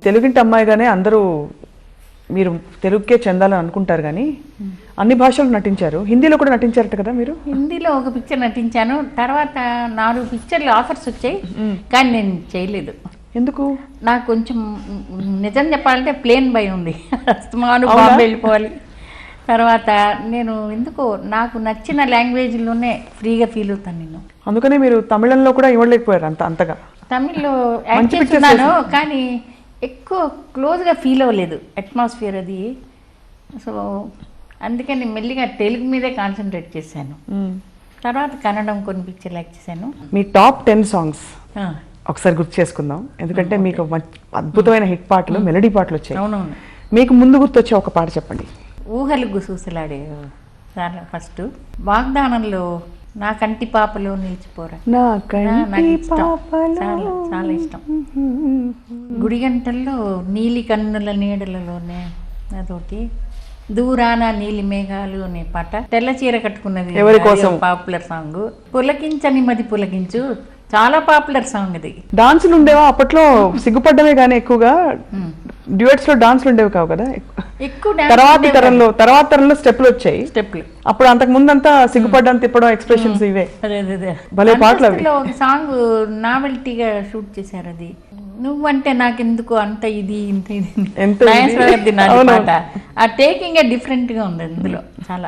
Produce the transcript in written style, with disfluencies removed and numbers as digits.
తెలుగింటి అమ్మాయిగానే అందరూ మీరు తెలుగుకే చెందాలని అనుకుంటారు కానీ అన్ని భాషలు నటించారు. హిందీలో కూడా నటించారట కదా మీరు? హిందీలో ఒక పిక్చర్ నటించాను. తర్వాత 4 పిక్చర్లు ఆఫర్స్ వచ్చాయి, కానీ నేను చేయలేదు. ఎందుకు? నాకు కొంచెం నిజం చెప్పాలంటే ప్లేన్ భయం ఉంది. అస్తమాను బాంబే వెళ్ళిపోవాలి. తర్వాత నేను ఎందుకో నాకు నచ్చిన లాంగ్వేజ్లోనే ఫ్రీగా ఫీల్ అవుతాను నేను. అందుకనే మీరు తమిళంలో కూడా ఇవ్వలేకపోయారు అంతగా. తమిళ్లో యాక్ట్ చేస్తున్నాను కానీ ఎక్కువ క్లోజ్గా ఫీల్ అవ్వలేదు అట్మాస్ఫియర్ అది. సో అందుకని మెల్లిగా తెలుగు మీదే కాన్సన్ట్రేట్ చేశాను. తర్వాత కన్నడం కొన్ని పిక్చర్లు యాక్ట్ చేశాను. మీ టాప్ 10 సాంగ్స్ ఒకసారి గుర్తు చేసుకుందాం, ఎందుకంటే మీకు అద్భుతమైన హిట్ పాటలు, మెలడీ పాటలు వచ్చాయి. అవునవును. మీకు ముందు గుర్తొచ్చే ఒక పాట చెప్పండి. ఊహలు గుసూసలాడే ఫస్ట్ వాగ్దానంలో నా కంటి పాపలో నిలిచిపోరా, చాలా ఇష్టం. గుడిగంటల్లో నీలి కన్నుల నీడలలోనే అదొకటి. దూరాన నీలి మేఘాలు అనే పాట. తెల్ల చీర కట్టుకున్నది ఎవరి కోసం పాపులర్ సాంగ్. పులకించని మది పులకించు చాలా పాపులర్ సాంగ్ అది. డాన్సులు ఉండేవా అప్పట్లో? సిగ్గుపడ్డమే కానీ ఎక్కువగా డ్యూయట్స్ లో డాన్సులు ఉండేవి కావు కదా ఎక్కువ. తర్వాత తరంలో స్టెప్లు వచ్చాయి. అప్పుడు అంతకు ముందంతా సిగ్గుపడ్డం, తిప్పడం, ఎక్స్ప్రెషన్స్ ఇవే. భలే పాటలు అవి. ఒక సాంగ్ నావెల్టీగా షూట్ చేశారు అది. నువ్వంటే నాకెందుకు అంత ఇది ఇంత ఇది. ఆ టేకింగ్ డిఫరెంట్ గా ఉంది అందులో చాలా.